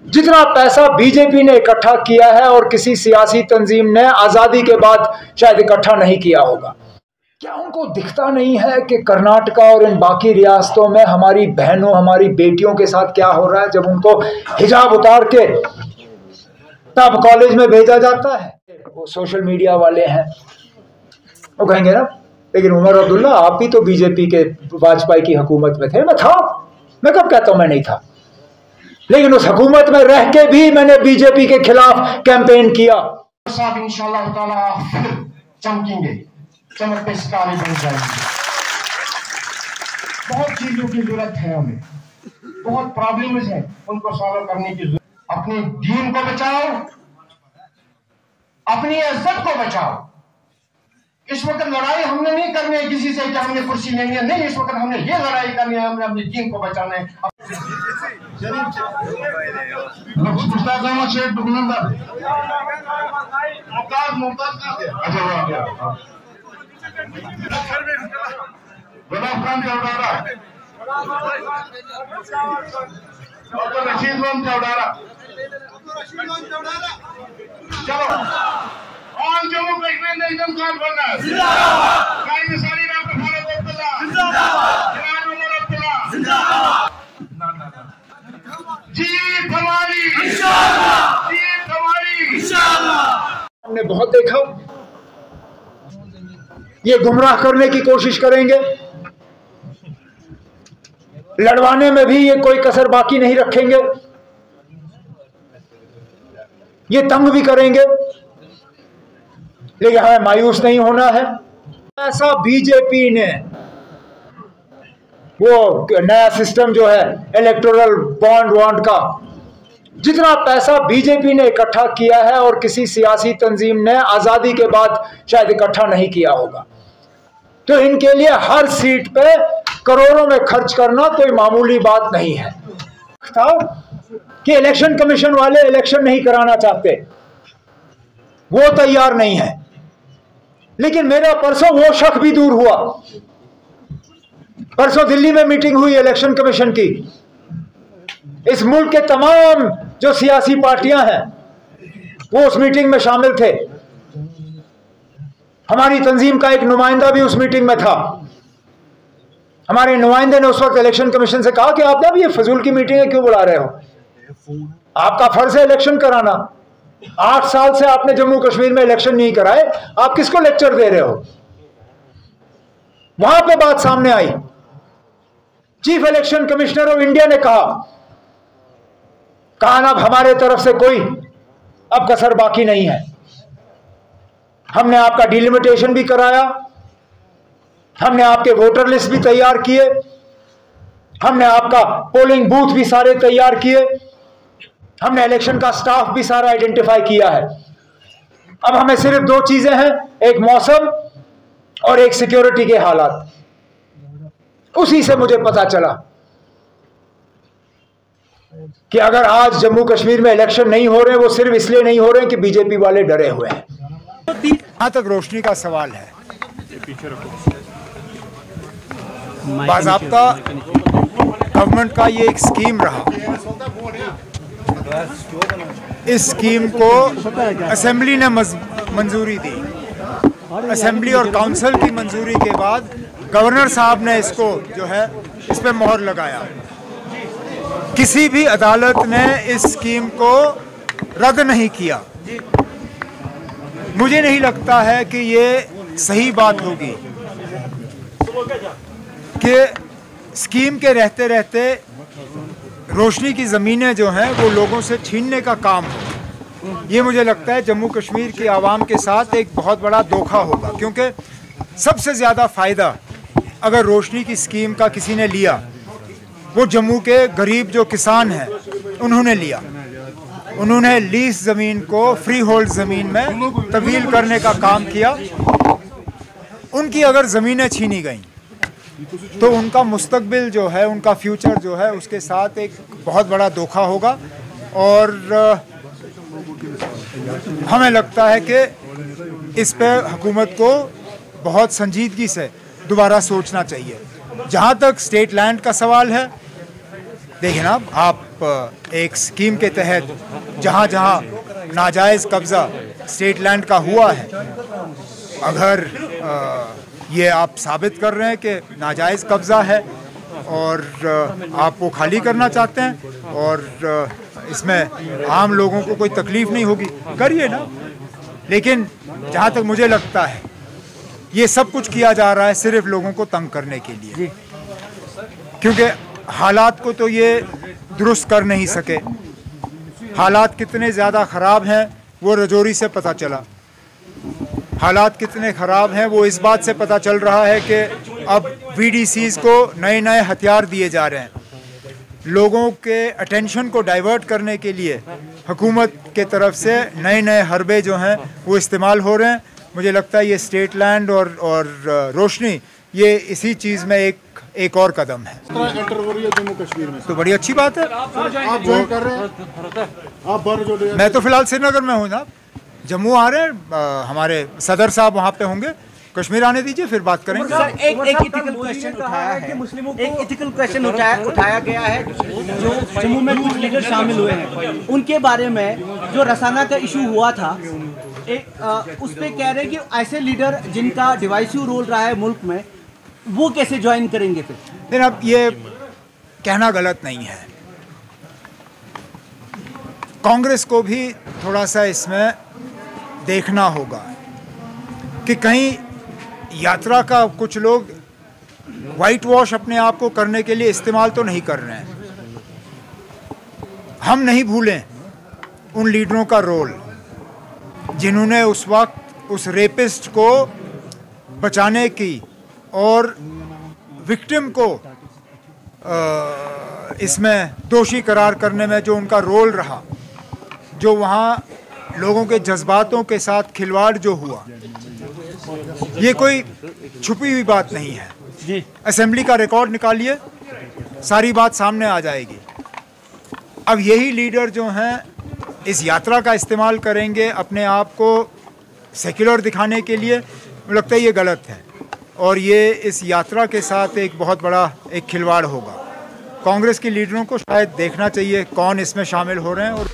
जितना पैसा बीजेपी ने इकट्ठा किया है और किसी सियासी तंजीम ने आज़ादी के बाद शायद इकट्ठा नहीं किया होगा। क्या उनको दिखता नहीं है कि कर्नाटका और इन बाकी रियासतों में हमारी बहनों, हमारी बेटियों के साथ क्या हो रहा है जब उनको हिजाब उतार के तब कॉलेज में भेजा जाता है? वो सोशल मीडिया वाले हैं, वो कहेंगे ना, लेकिन उमर अब्दुल्ला आप भी तो बीजेपी के वाजपेयी की हुकूमत में थे। मैं था, मैं कब कहता हूं मैं नहीं था, लेकिन उस हुकूमत में रह के भी मैंने बीजेपी के खिलाफ कैंपेन किया। इंशाअल्लाह ताला फिर चमकेंगे, चमक पे सितारे बन जाएंगे। बहुत चीजों की जरूरत है, हमें बहुत प्रॉब्लम्स हैं, उनको सॉल्व करने की जरूरत। अपने दीन को बचाओ, अपनी इज्जत को बचाओ। इस वक्त लड़ाई हमने नहीं करनी है किसी से कि हमने कुर्सी लेनी है, नहीं, इस वक्त हमने ये लड़ाई करनी है, हमने अपने दीन को बचाना है। चलो और जम्मू कश्मीर ने एकदम काल बनना है। सारी डॉक्टर फारूक अब्दुल्ला जिनाब उमर अब्दुल्ला जीत हमारी इंशाअल्लाह, जीत हमारी इंशाअल्लाह। हमने बहुत देखा, ये गुमराह करने की कोशिश करेंगे, लड़वाने में भी ये कोई कसर बाकी नहीं रखेंगे, ये तंग भी करेंगे, लेकिन हमें मायूस नहीं होना है। ऐसा बीजेपी ने वो नया सिस्टम जो है इलेक्टोरल बॉन्ड का, जितना पैसा बीजेपी ने इकट्ठा किया है और किसी सियासी तंजीम ने आज़ादी के बाद शायद इकट्ठा नहीं किया होगा, तो इनके लिए हर सीट पे करोड़ों में खर्च करना कोई मामूली बात नहीं है। था कि इलेक्शन कमीशन वाले इलेक्शन नहीं कराना चाहते, वो तैयार नहीं है, लेकिन मेरा परसों वो शक भी दूर हुआ। परसों दिल्ली में मीटिंग हुई इलेक्शन कमीशन की, इस मुल्क के तमाम जो सियासी पार्टियां हैं वो उस मीटिंग में शामिल थे, हमारी तंजीम का एक नुमाइंदा भी उस मीटिंग में था। हमारे नुमाइंदे ने उस वक्त इलेक्शन कमीशन से कहा कि आप ना भी ये फजूल की मीटिंग है क्यों बुला रहे हो, आपका फर्ज है इलेक्शन कराना, 8 साल से आपने जम्मू कश्मीर में इलेक्शन नहीं कराए, आप किसको लेक्चर दे रहे हो। वहां पे बात सामने आई, chief election commissioner of India ने कहा अब हमारे तरफ से कोई अब कसर बाकी नहीं है, हमने आपका डिलिमिटेशन भी कराया, हमने आपके वोटर लिस्ट भी तैयार किए, हमने आपका पोलिंग बूथ भी सारे तैयार किए, हमने इलेक्शन का स्टाफ भी सारा आइडेंटिफाई किया है। अब हमें सिर्फ 2 चीजें हैं, एक मौसम और एक सिक्योरिटी के हालात। उसी से मुझे पता चला कि अगर आज जम्मू कश्मीर में इलेक्शन नहीं हो रहे, वो सिर्फ इसलिए नहीं हो रहे कि बीजेपी वाले डरे हुए हैं। जहां तक रोशनी का सवाल है, बाज़ाब्ता गवर्नमेंट का ये एक स्कीम रहा, इस स्कीम को असेंबली ने मंजूरी दी, असेंबली और काउंसिल की मंजूरी के बाद गवर्नर साहब ने इसको जो है इस पे मोहर लगाया। किसी भी अदालत ने इस स्कीम को रद्द नहीं किया। मुझे नहीं लगता है कि ये सही बात होगी कि स्कीम के रहते रहते रोशनी की ज़मीनें जो हैं वो लोगों से छीनने का काम हो। ये मुझे लगता है जम्मू कश्मीर की आवाम के साथ एक बहुत बड़ा धोखा होगा, क्योंकि सबसे ज़्यादा फ़ायदा अगर रोशनी की स्कीम का किसी ने लिया वो जम्मू के गरीब जो किसान हैं उन्होंने लिया। उन्होंने लीज ज़मीन को फ्री होल्ड ज़मीन में तब्दील करने का काम किया। उनकी अगर ज़मीनें छीनी गईं तो उनका मुस्तकबिल जो है, उनका फ्यूचर जो है, उसके साथ एक बहुत बड़ा धोखा होगा। और हमें लगता है कि इस पे हुकूमत को बहुत संजीदगी से दोबारा सोचना चाहिए। जहाँ तक स्टेट लैंड का सवाल है, देखिए ना आप आप एक स्कीम के तहत जहाँ जहाँ नाजायज़ कब्ज़ा स्टेट लैंड का हुआ है, अगर ये आप साबित कर रहे हैं कि नाजायज़ कब्ज़ा है और आप वो खाली करना चाहते हैं और इसमें आम लोगों को कोई तकलीफ़ नहीं होगी, करिए ना। लेकिन जहाँ तक मुझे लगता है ये सब कुछ किया जा रहा है सिर्फ लोगों को तंग करने के लिए, क्योंकि हालात को तो ये दुरुस्त कर नहीं सके। हालात कितने ज़्यादा ख़राब हैं वो रजौरी से पता चला। हालात कितने ख़राब हैं वो इस बात से पता चल रहा है कि अब VDCs को नए नए हथियार दिए जा रहे हैं। लोगों के अटेंशन को डाइवर्ट करने के लिए हुकूमत के तरफ से नए नए हरबे जो हैं वो इस्तेमाल हो रहे हैं। मुझे लगता है ये स्टेट लैंड और रोशनी ये इसी चीज़ में एक और कदम है। एंटर हो रही है जम्मू कश्मीर में, तो बड़ी अच्छी बात है। आप ज्वाइन कर रहे हैं, आप बाहर जो मैं तो फिलहाल श्रीनगर में हूँ ना, जम्मू आ रहे हैं, हमारे सदर साहब वहाँ पे होंगे। कश्मीर आने दीजिए, फिर बात करेंगे। सर, एक इथिकल क्वेश्चन उठाया है, एक इथिकल क्वेश्चन उठाया गया है जो जम्मू में कुछ लीडर शामिल हुए हैं उनके बारे में, जो रसाना का इशू हुआ था, उस पे कह रहे हैं कि ऐसे लीडर जिनका डिवाइसिव रोल रहा है मुल्क में, वो कैसे ज्वाइन करेंगे फिर? लेकिन अब ये कहना गलत नहीं है। कांग्रेस को भी थोड़ा सा इसमें देखना होगा कि कहीं यात्रा का कुछ लोग वाइट वॉश अपने आप को करने के लिए इस्तेमाल तो नहीं कर रहे हैं। हम नहीं भूलें उन लीडरों का रोल जिन्होंने उस वक्त उस रेपिस्ट को बचाने की और विक्टिम को इसमें दोषी करार करने में जो उनका रोल रहा, जो वहाँ लोगों के जज्बातों के साथ खिलवाड़ जो हुआ, ये कोई छुपी हुई बात नहीं है जी। असेंबली का रिकॉर्ड निकालिए, सारी बात सामने आ जाएगी। अब यही लीडर जो हैं इस यात्रा का इस्तेमाल करेंगे अपने आप को सेक्युलर दिखाने के लिए, मुझे लगता है ये गलत है और ये इस यात्रा के साथ एक बहुत बड़ा एक खिलवाड़ होगा। कांग्रेस के लीडरों को शायद देखना चाहिए कौन इसमें शामिल हो रहे हैं और